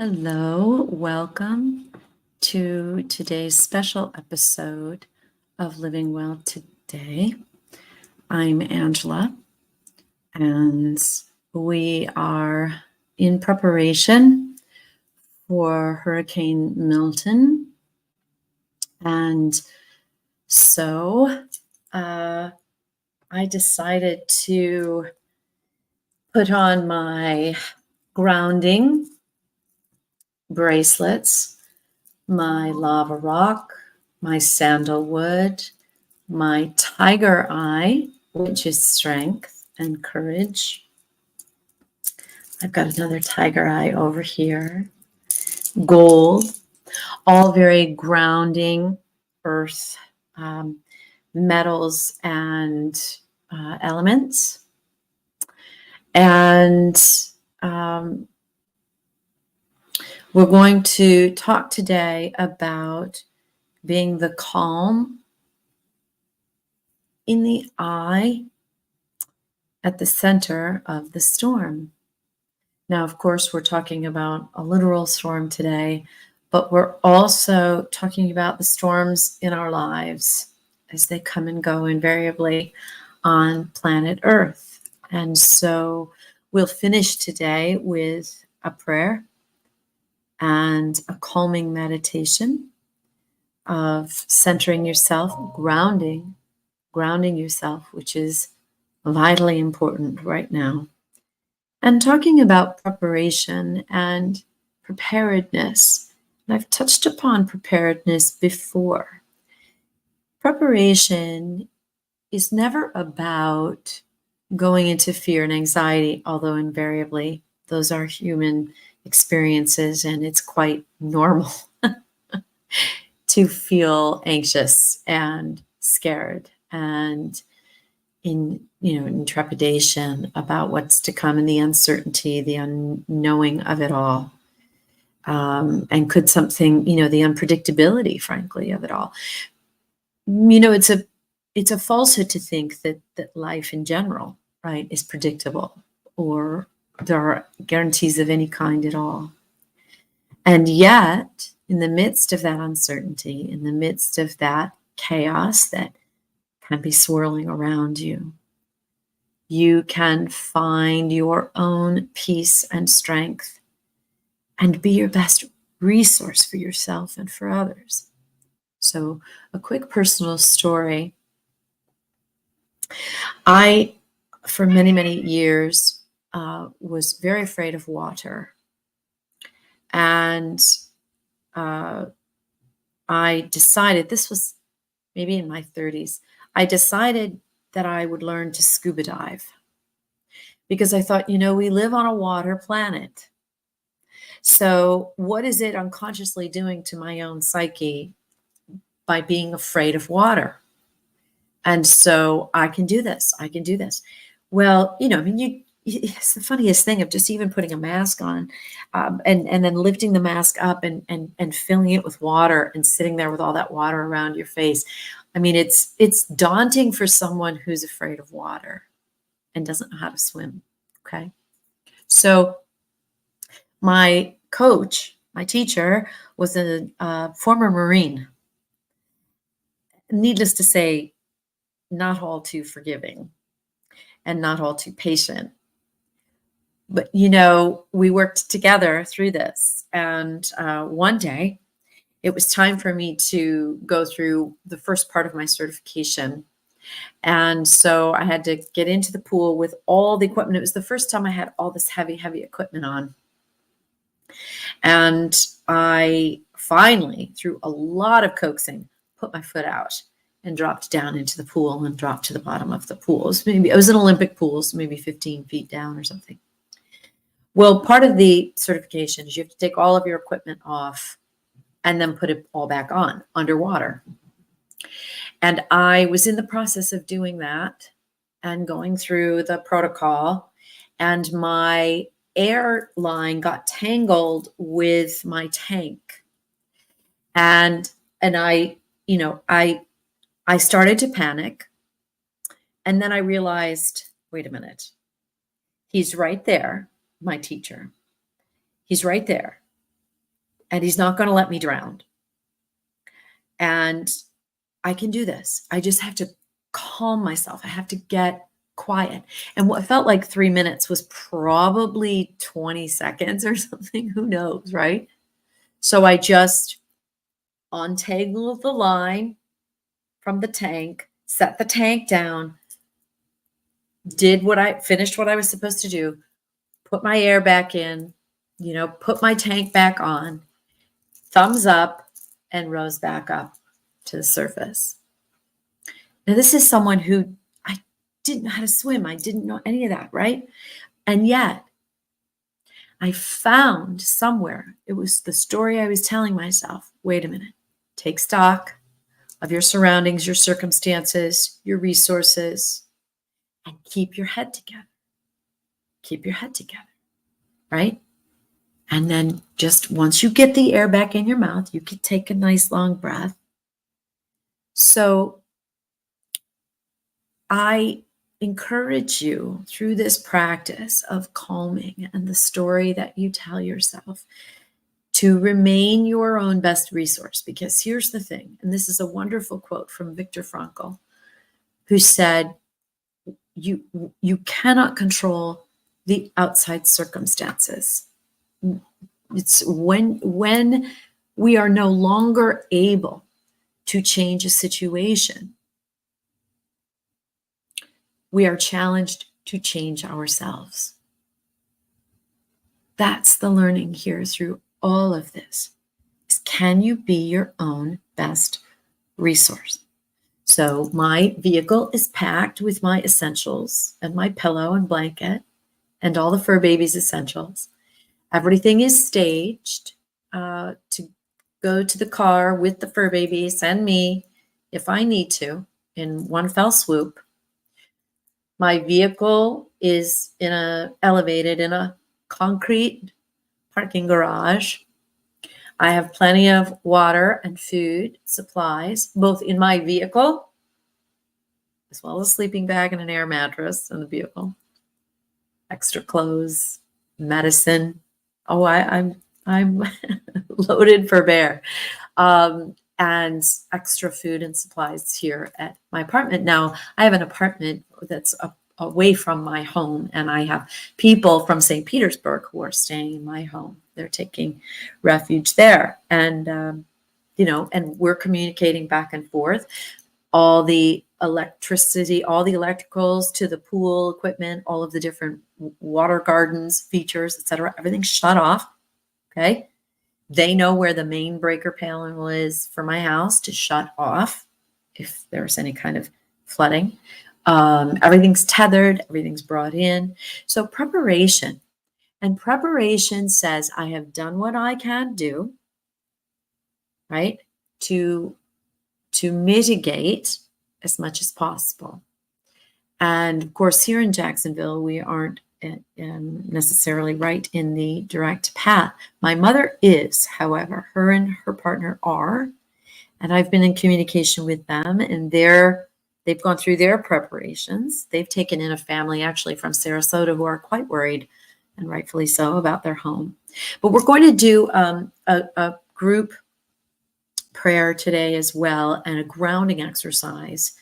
Hello, welcome to today's special episode of Living Well Today. I'm Angela, and we are in preparation for Hurricane Milton. And so I decided to put on my grounding bracelets, my lava rock, my sandalwood, my tiger eye, which is strength and courage. I've got another tiger eye over here. Gold, all very grounding earth metals and elements. And we're going to talk today about being the calm in the eye at the center of the storm. Now, of course, we're talking about a literal storm today, but we're also talking about the storms in our lives as they come and go invariably on planet Earth. And so we'll finish today with a prayer and a calming meditation of centering yourself, grounding yourself, which is vitally important right now. And talking about preparation and preparedness. And I've touched upon preparedness before. Preparation is never about going into fear and anxiety, although invariably those are human experiences, and it's quite normal to feel anxious and scared and in trepidation about what's to come and the uncertainty, the unknowing of it all. And could something, the unpredictability, frankly, of it all. It's a falsehood to think that life in general, right, is predictable or there are guarantees of any kind at all. And yet, in the midst of that uncertainty, in the midst of that chaos that can be swirling around you, you can find your own peace and strength and be your best resource for yourself and for others. So, a quick personal story. I, for many, many years, was very afraid of water. And I decided, this was maybe in my 30s, I decided that I would learn to scuba dive because I thought, we live on a water planet. So what is it unconsciously doing to my own psyche by being afraid of water? And so I can do this. I can do this. Well, it's the funniest thing of just even putting a mask on and then lifting the mask up and filling it with water and sitting there with all that water around your face. I mean, it's daunting for someone who's afraid of water and doesn't know how to swim. Okay. So my coach, my teacher, was a former Marine. Needless to say, not all too forgiving and not all too patient. But, we worked together through this. And one day, it was time for me to go through the first part of my certification. And so I had to get into the pool with all the equipment. It was the first time I had all this heavy, heavy equipment on. And I finally, through a lot of coaxing, put my foot out and dropped down into the pool and dropped to the bottom of the pool. It was an Olympic pool, so maybe 15 feet down or something. Well, part of the certification is you have to take all of your equipment off and then put it all back on underwater. And I was in the process of doing that and going through the protocol, and my air line got tangled with my tank. And I started to panic. And then I realized, wait a minute, he's right there, my teacher. He's right there. and he's not going to let me drown. And I can do this. I just have to calm myself. I have to get quiet. And what felt like 3 minutes was probably 20 seconds or something. Who knows, right? So I just untangled the line from the tank, set the tank down, finished what I was supposed to do, put my air back in, put my tank back on, thumbs up, and rose back up to the surface. Now, this is someone who I didn't know how to swim. I didn't know any of that, right? And yet, I found somewhere, it was the story I was telling myself, wait a minute, take stock of your surroundings, your circumstances, your resources, and keep your head together. Keep your head together, right? And then just once you get the air back in your mouth, you can take a nice long breath. So I encourage you through this practice of calming and the story that you tell yourself to remain your own best resource. Because here's the thing, and this is a wonderful quote from Viktor Frankl, who said, you cannot control the outside circumstances. It's when we are no longer able to change a situation, we are challenged to change ourselves. That's the learning here through all of this. Is, can you be your own best resource? So my vehicle is packed with my essentials and my pillow and blanket and all the fur baby's essentials. Everything is staged to go to the car with the fur babies and me if I need to in one fell swoop. My vehicle is elevated in a concrete parking garage. I have plenty of water and food supplies, both in my vehicle, as well as a sleeping bag and an air mattress in the vehicle. Extra clothes, medicine. Oh, I'm loaded for bear. And extra food and supplies here at my apartment. Now, I have an apartment that's away from my home, and I have people from St. Petersburg who are staying in my home. They're taking refuge there. And, and we're communicating back and forth. All the electricity, all the electricals to the pool equipment, all of the different water gardens, features, etc. Everything's shut off. Okay. They know where the main breaker panel is for my house to shut off if there's any kind of flooding. Everything's tethered, everything's brought in. So preparation. And preparation says, I have done what I can do, right, to mitigate as much as possible. And of course, here in Jacksonville, we aren't necessarily right in the direct path. My mother is, however, her and her partner are, and I've been in communication with them, and they've gone through their preparations. They've taken in a family actually from Sarasota who are quite worried, and rightfully so, about their home. But we're going to do a group prayer today as well, and a grounding exercise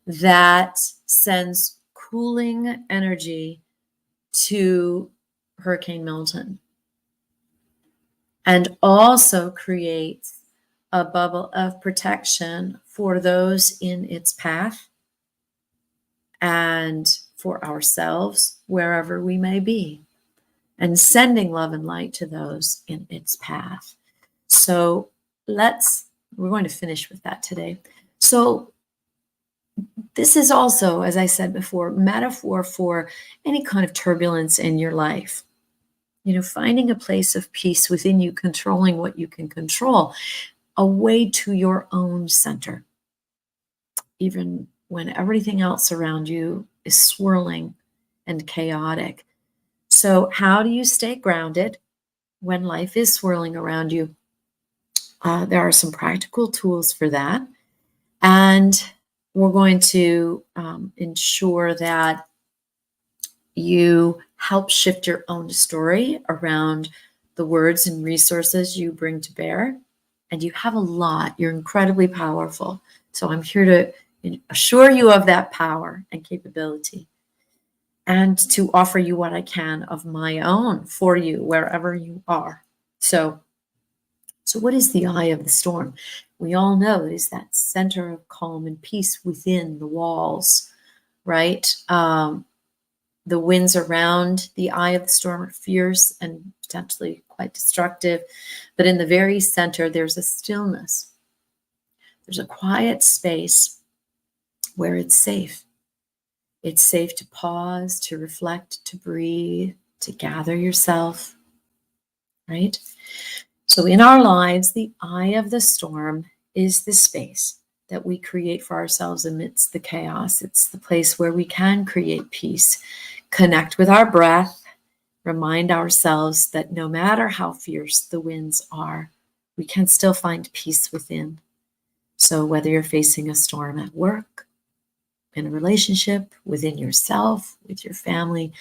that sends cooling energy to Hurricane Milton and also creates a bubble of protection for those in its path and for ourselves wherever we may be, and sending love and light to those in its path. So we're going to finish with that today. So this is also, as I said before, metaphor for any kind of turbulence in your life. Finding a place of peace within you, controlling what you can control, a way to your own center, even when everything else around you is swirling and chaotic. So how do you stay grounded when life is swirling around you? There are some practical tools for that. And we're going to ensure that you help shift your own story around the words and resources you bring to bear. And you have a lot. You're incredibly powerful. So I'm here to assure you of that power and capability, and to offer you what I can of my own for you wherever you are. So what is the eye of the storm? We all know it is that center of calm and peace within the walls, right? The winds around the eye of the storm are fierce and potentially quite destructive, but in the very center, there's a stillness. There's a quiet space where it's safe. It's safe to pause, to reflect, to breathe, to gather yourself, right? So in our lives, the eye of the storm is the space that we create for ourselves amidst the chaos. It's the place where we can create peace, connect with our breath, remind ourselves that no matter how fierce the winds are, we can still find peace within. So whether you're facing a storm at work, in a relationship, within yourself, with your family,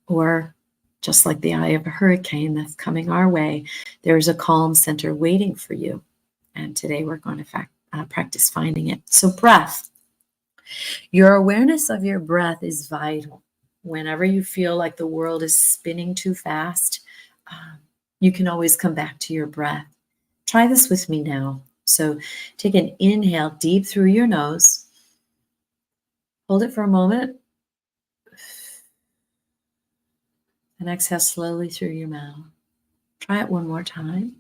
or just like the eye of a hurricane that's coming our way, there's a calm center waiting for you. And today we're going to practice finding it. So breath. Your awareness of your breath is vital. Whenever you feel like the world is spinning too fast, you can always come back to your breath. Try this with me now. So take an inhale deep through your nose. Hold it for a moment. And exhale slowly through your mouth. Try it one more time.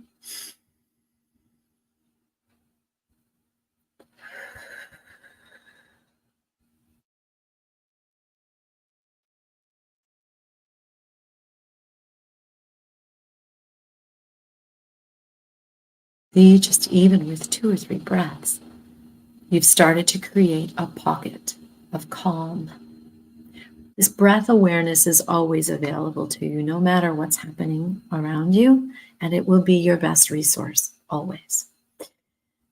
Just even with 2 or 3 breaths, you've started to create a pocket of calm. This breath awareness is always available to you, no matter what's happening around you, and it will be your best resource, always.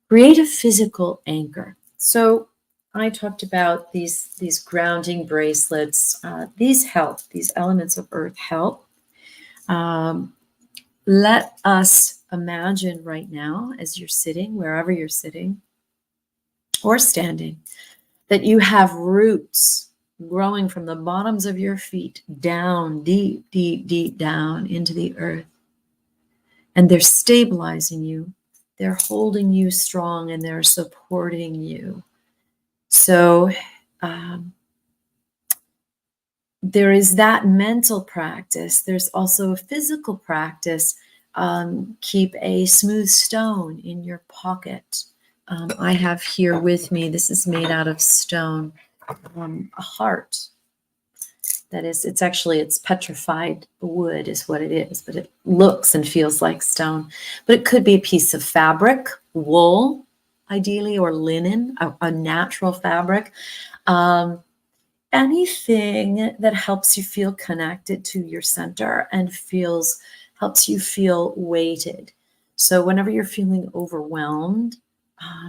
Create a physical anchor. So I talked about these grounding bracelets. These help. These elements of earth help. Let us imagine right now, as you're sitting, wherever you're sitting or standing, that you have roots growing from the bottoms of your feet down, deep, deep, deep down into the earth. And they're stabilizing you. They're holding you strong and they're supporting you. So there is that mental practice. There's also a physical practice. Keep a smooth stone in your pocket. I have here with me, this is made out of stone, a heart. That is, it's petrified wood is what it is, but it looks and feels like stone. But it could be a piece of fabric, wool, ideally, or linen, a natural fabric. Anything that helps you feel connected to your center and helps you feel weighted. So whenever you're feeling overwhelmed,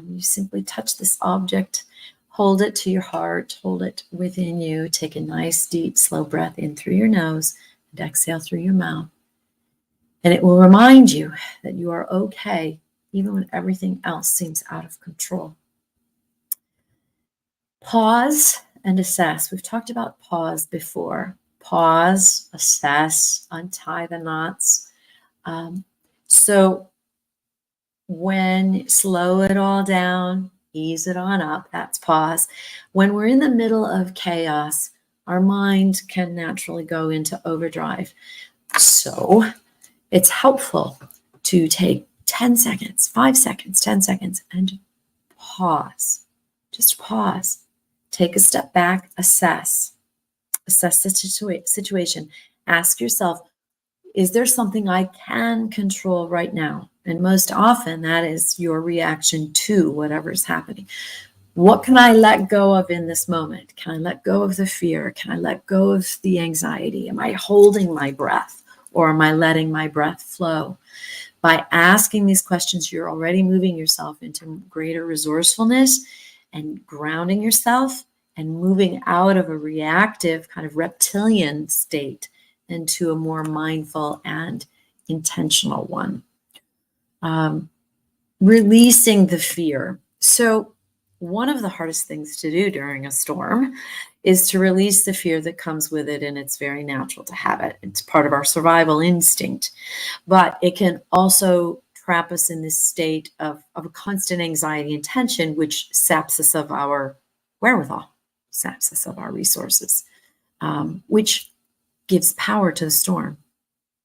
you simply touch this object, hold it to your heart, hold it within you, take a nice, deep, slow breath in through your nose and exhale through your mouth. And it will remind you that you are okay, even when everything else seems out of control. Pause and assess. We've talked about pause before. Pause, assess, untie the knots. So when slow it all down, ease it on up, that's pause. When we're in the middle of chaos, our mind can naturally go into overdrive. So it's helpful to take 10 seconds, 5 seconds, 10 seconds, and pause. Just pause. Take a step back, assess the situation. Ask yourself, is there something I can control right now? And most often that is your reaction to whatever's happening. What can I let go of in this moment? Can I let go of the fear? Can I let go of the anxiety? Am I holding my breath, or am I letting my breath flow? By asking these questions, you're already moving yourself into greater resourcefulness and grounding yourself and moving out of a reactive kind of reptilian state into a more mindful and intentional one. Releasing the fear. So one of the hardest things to do during a storm is to release the fear that comes with it, and it's very natural to have it. It's part of our survival instinct, but it can also trap us in this state of a constant anxiety and tension, which saps us of our wherewithal, saps us of our resources, which gives power to the storm,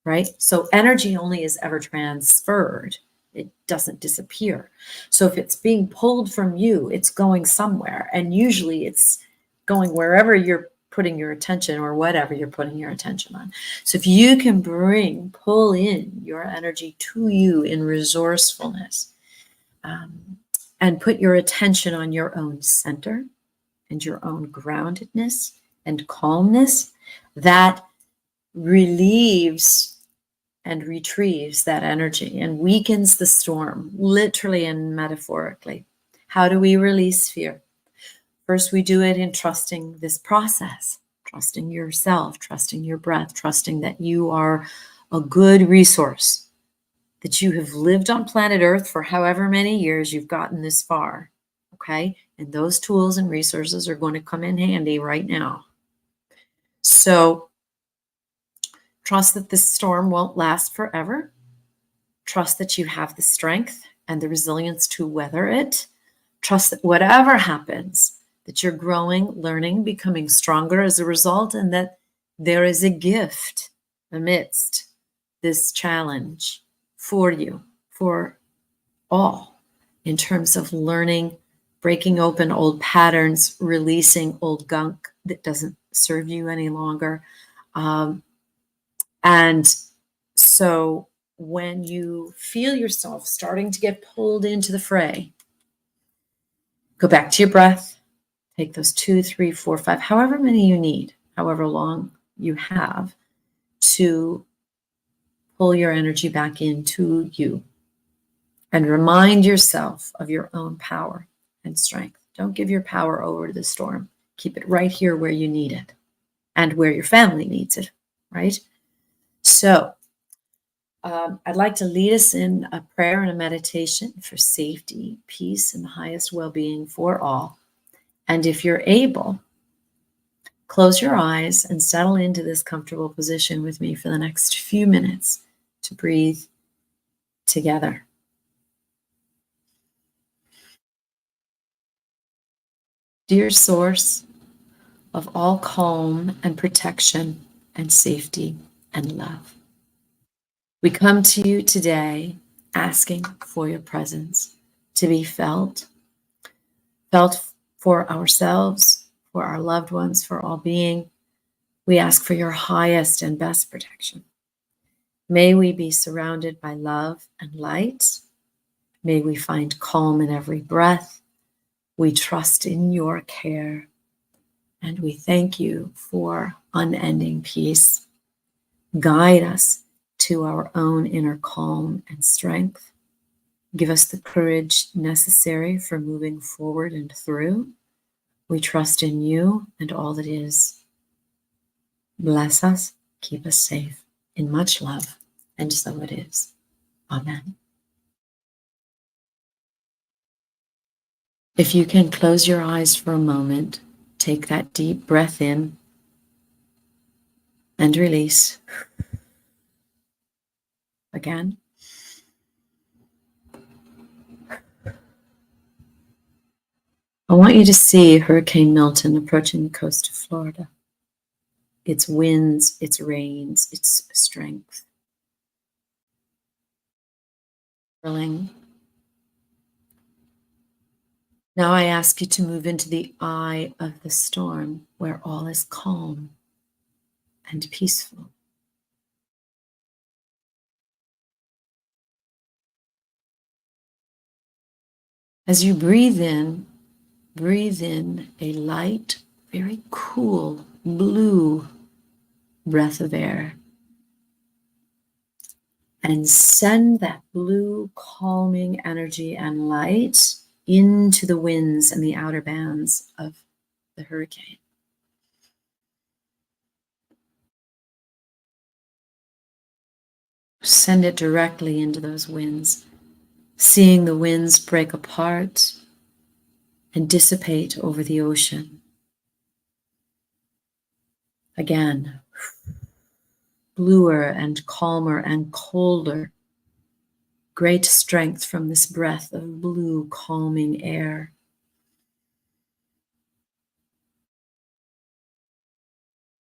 right? So energy only is ever transferred. It doesn't disappear. So if it's being pulled from you, it's going somewhere. And usually it's going wherever you're putting your attention or whatever you're putting your attention on. So if you can pull in your energy to you in resourcefulness, and put your attention on your own center and your own groundedness and calmness, that relieves and retrieves that energy and weakens the storm, literally and metaphorically. How do we release fear? First, we do it in trusting this process, trusting yourself, trusting your breath, trusting that you are a good resource, that you have lived on planet Earth for however many years you've gotten this far, okay? And those tools and resources are going to come in handy right now. So trust that this storm won't last forever. Trust that you have the strength and the resilience to weather it. Trust that whatever happens, that you're growing, learning, becoming stronger as a result, and that there is a gift amidst this challenge for you, for all, in terms of learning, breaking open old patterns, releasing old gunk that doesn't serve you any longer. And so when you feel yourself starting to get pulled into the fray, go back to your breath, take those 2, 3, 4, 5, however many you need, however long you have to pull your energy back into you, and remind yourself of your own power and strength. Don't give your power over to the storm. Keep it right here where you need it and where your family needs it, right? So I'd like to lead us in a prayer and a meditation for safety, peace, and the highest well-being for all. And if you're able, close your eyes and settle into this comfortable position with me for the next few minutes to breathe together. Dear source of all calm and protection and safety and love, we come to you today asking for your presence to be felt for ourselves, for our loved ones, for all being. We ask for your highest and best protection. May we be surrounded by love and light. May we find calm in every breath. We trust in your care, and we thank you for unending peace. Guide us to our own inner calm and strength. Give us the courage necessary for moving forward and through. We trust in you and all that is. Bless us, keep us safe, in much love, and so it is. Amen. If you can close your eyes for a moment, take that deep breath in and release. Again. I want you to see Hurricane Milton approaching the coast of Florida. Its winds, its rains, its strength. Now I ask you to move into the eye of the storm, where all is calm and peaceful. As you breathe in a light, very cool, blue breath of air. And send that blue, calming energy and light into the winds and the outer bands of the hurricane. Send it directly into those winds, seeing the winds break apart and dissipate over the ocean. Again, bluer and calmer and colder. Great strength from this breath of blue, calming air.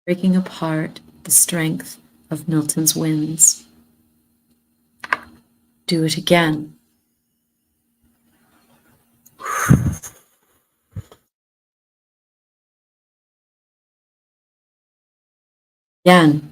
Breaking apart the strength of Milton's winds. Do it again. Again.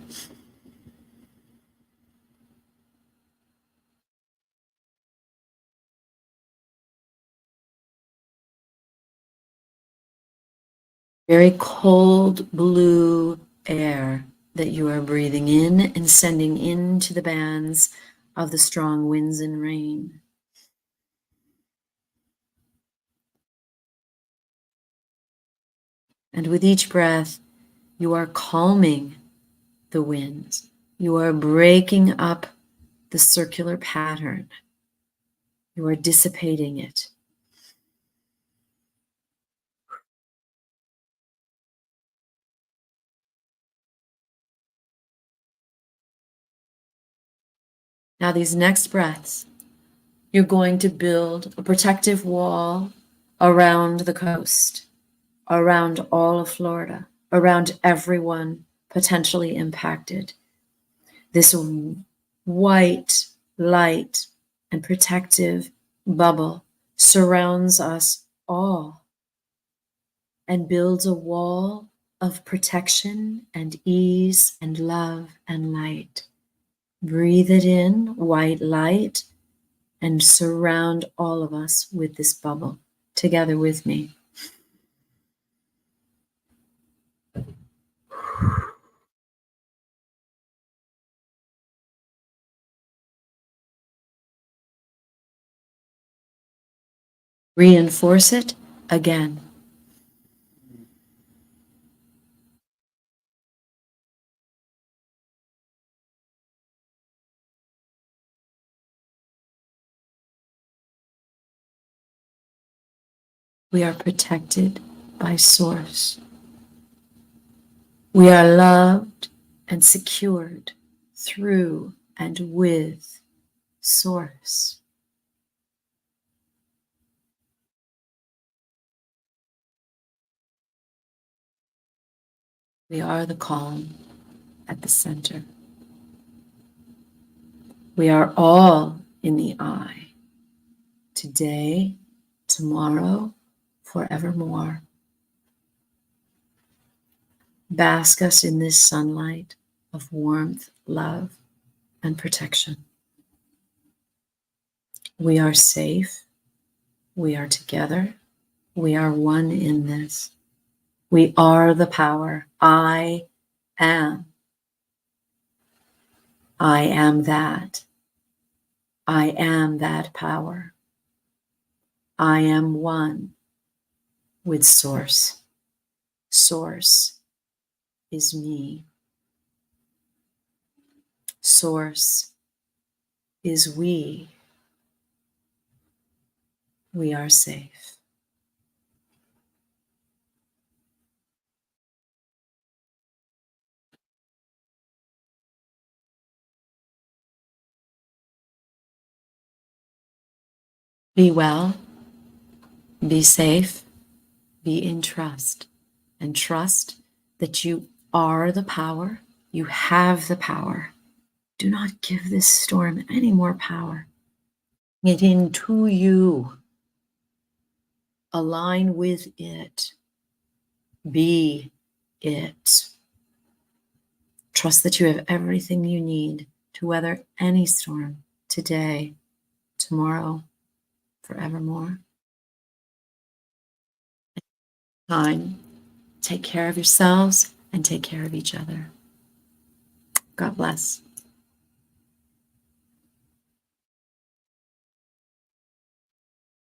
Very cold blue air that you are breathing in and sending into the bands of the strong winds and rain. And with each breath, you are calming the winds. You are breaking up the circular pattern. You are dissipating it. Now, these next breaths, you're going to build a protective wall around the coast, around all of Florida, around everyone potentially impacted. This white light and protective bubble surrounds us all and builds a wall of protection and ease and love and light. Breathe it in, white light, and surround all of us with this bubble together with me. Reinforce it again. We are protected by Source. We are loved and secured through and with Source. We are the calm at the center. We are all in the eye. Today, tomorrow, forevermore. Bask us in this sunlight of warmth, love, and protection. We are safe. We are together. We are one in this. We are the power. I am. I am that. I am that power. I am one with Source. Source is me. Source is we. We are safe. Be well, be safe, be in trust, and trust that you are the power. You have the power. Do not give this storm any more power. Get into you. Align with it. Be it. Trust that you have everything you need to weather any storm today, tomorrow, forevermore. Time. Take care of yourselves and take care of each other. God bless.